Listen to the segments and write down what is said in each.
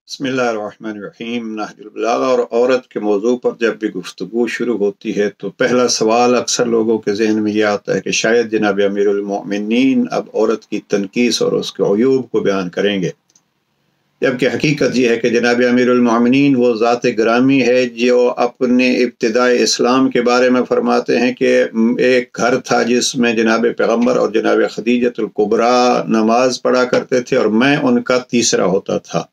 बिस्मिल्लाहिर्रहमानिर्रहीम। नहजुल बलागा और औरत के मौजू पर जब भी गुफ्तगू शुरू होती है तो पहला सवाल अक्सर लोगों के जहन में यह आता है कि शायद जनाब अमीरुल मोमिनीन अब औरत की तनकीस और उसके अयूब को बयान करेंगे, जबकि हकीकत यह है कि जनाब अमीरुल मोमिनीन वो ज़ात ग्रामी है जो अपने इब्तिदाई इस्लाम के बारे में फरमाते हैं कि एक घर था जिसमें जनाब पैगम्बर और जनाब खदीजतुल कुबरा नमाज पढ़ा करते थे और मैं उनका तीसरा होता था।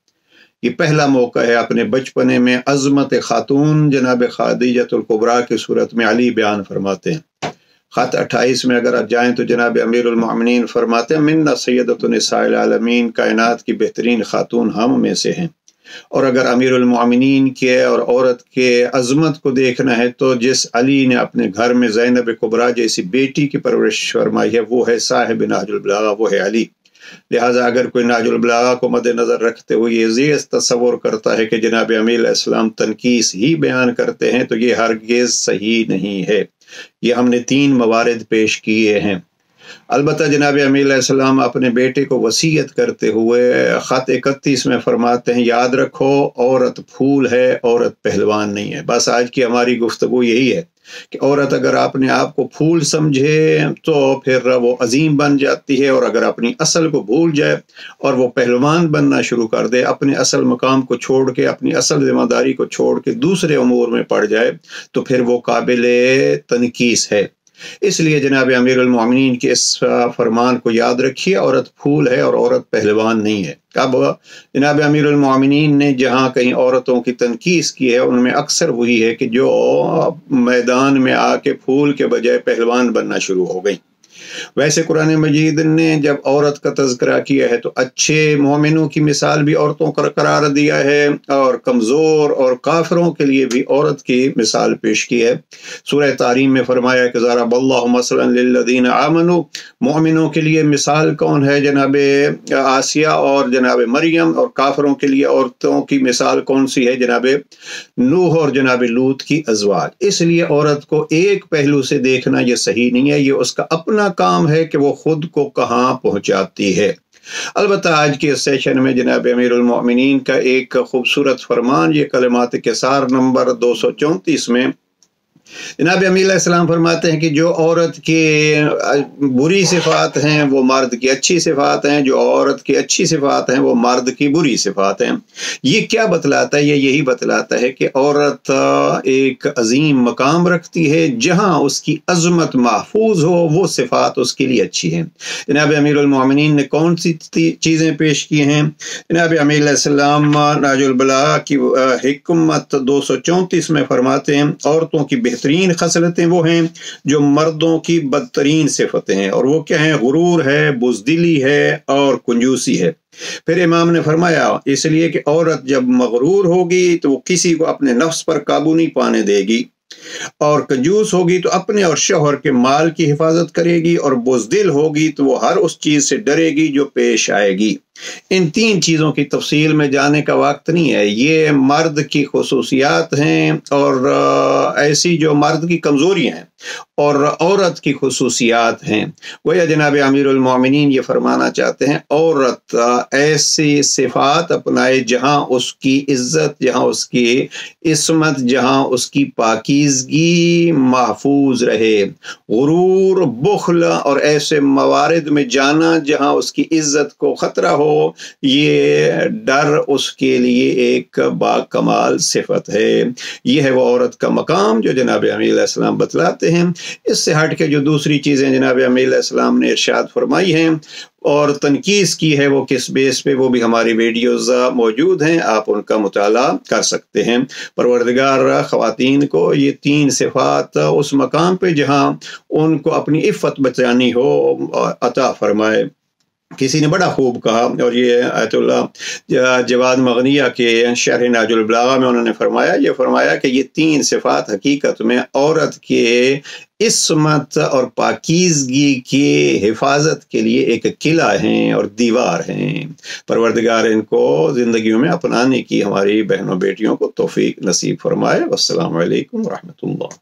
ये पहला मौका है अपने बचपने में अज़मत खातून जनाब खदीजतुल कुबरा की सूरत में अली बयान फरमाते हैं। ख़त 28 में अगर आप जाएँ तो जनाब अमीरुल मोमिनीन फरमाते हैं, मिन्ना सय्यदतुन निसाइल आलमीन, कायनात की बेहतरीन खातून हम में से हैं। और अगर अमीरुल मोमिनीन के और औरत के अज़मत को देखना है तो जिस अली ने अपने घर में ज़ैनब कुबरा जैसी बेटी की परवरिश फरमाई है वो है साहिब नाजुल बलागा, वो है अली। लिहाजा अगर कोई नाजुल बलागा को मद्देनजर रखते हुए ये तस्वुर करता है कि जनाब अमीर अलैहिस्सलाम तनकीस ही बयान करते हैं तो ये हरगिज़ सही नहीं है। ये हमने 3 मवारिद पेश किए हैं। अलबत्ता जनाब अमीर अलैहिस्सलाम अपने बेटे को वसीयत करते हुए ख़त 31 में फरमाते हैं, याद रखो औरत फूल है, औरत पहलवान नहीं है। बस आज की हमारी गुफ्तगू यही है कि औरत अगर अपने आप को फूल समझे तो फिर वो अजीम बन जाती है, और अगर अपनी असल को भूल जाए और वो पहलवान बनना शुरू कर दे, अपने असल मकाम को छोड़ के, अपनी असल जिम्मेदारी को छोड़ के दूसरे उमूर में पड़ जाए तो फिर वो काबिल तनकीस है। इसलिए जनाब अमीरुल मोमिनीन के इस फरमान को याद रखिए, औरत फूल है और औरत पहलवान नहीं है। अब जनाब अमीरुल मोमिनीन ने जहाँ कहीं औरतों की तनकीस की है उनमें अक्सर वही है कि जो मैदान में आके फूल के बजाय पहलवान बनना शुरू हो गई। वैसे कुरान मजीद ने जब औरत का तज़किरा किया है तो अच्छे मोमिनों की मिसाल भी औरतों का करार दिया है और कमज़ोर और काफिरों के लिए भी औरत की मिसाल पेश की है। सूरह तारीम में फरमाया कि ज़रबल्लाहु मसलन लिल्लज़ीना आमनू, मोमिनों के लिए मिसाल कौन है? जनाब आसिया और जनाब मरियम। और काफिरों के लिए औरतों की मिसाल कौन सी है? जनाब नूह और जनाब लूत की अज़वाज। इसलिए औरत को एक पहलू से देखना ये सही नहीं है, ये उसका अपना काम है कि वो खुद को कहाँ पहुंचाती है। अलबत्ता आज के सेशन में जनाब अमीरुल मोमिनीन का एक खूबसूरत फरमान, ये कलमात केसार नंबर 234 में जनाब अमीर अलैहिस्सलाम फरमाते हैं कि जो औरत की बुरी सिफात हैं वो मर्द की अच्छी सिफात हैं, जो औरत की अच्छी सिफात हैं वो मर्द की बुरी सिफात हैं। ये क्या बतलाता है? ये यही बतलाता है कि औरत एक अजीम मकाम रखती है, जहाँ उसकी अज़मत महफूज हो वो सिफात उसके लिए अच्छी हैं। जनाब अमीरुल मोमिनीन ने कौन सी चीज़ें पेश की हैं? जनाब अमीर अलैहिस्सलाम नाजुल बलागा की हिकमत 234 में फरमाते हैं, औरतों की बेहतरीन खसलतें वो हैं जो मर्दों की बदतरीन सिफतें हैं, और वो क्या हैं? गुरूर है, बुज़दिली है और कंजूसी है। फिर इमाम ने फरमाया इसलिए कि औरत जब मगरूर होगी तो वो किसी को अपने नफ्स पर काबू नहीं पाने देगी, और कंजूस होगी तो अपने और शौहर के माल की हिफाजत करेगी, और बुज़दिल होगी तो वो हर उस चीज़ से डरेगी जो पेश आएगी। इन 3 चीज़ों की तफसील में जाने का वक्त नहीं है। ये मर्द की खुसूसियात हैं और ऐसी जो मर्द की कमज़ोरियाँ हैं, और औरत की खुसूसियात हैं। गोया जनाब अमीरुल मोमिनीन ये फरमाना चाहते हैं औरत ऐसी सिफात अपनाए जहाँ उसकी इज़्ज़त, जहाँ उसकी इस्मत, जहाँ उसकी पाकीज़गी महफूज रहे। गुरूर, बुख्ल और ऐसे मवारिद में जाना जहाँ उसकी इज़्ज़त को ख़तरा हो, ये डर उसके लिए एक बाकमाल सिफत है। ये है वो औरत का मकाम जो जनाब अमीर अलैहिस्सलाम बतलाते हैं। इससे हट के जो दूसरी चीज़ें जनाब अमीर अलैहिस्सलाम ने इरशाद फरमाई हैं और तनकीस की है वो किस बेस पे, वो भी हमारी वीडियोज़ मौजूद हैं, आप उनका मुताला कर सकते हैं। परवरदिगार ख़वातीन को ये 3 सिफ़ात उस मकाम पे जहाँ उनको अपनी इफ़्फ़त बचानी हो अता फरमाए। किसी ने बड़ा खूब कहा, और ये आयतुल्लाह जवाद मगनिया के शरह नाजुल बलागा में उन्होंने फरमाया कि ये 3 सिफ़ात हकीकत में औरत के इस्मत और पाकीज़गी की हिफाजत के लिए एक किला हैं और दीवार हैं। परवरदिगार इनको ज़िंदगियों में अपनाने की हमारी बहनों बेटियों को तौफीक नसीब फरमाए। वस्सलामु अलैकुम व रहमतुल्लाह।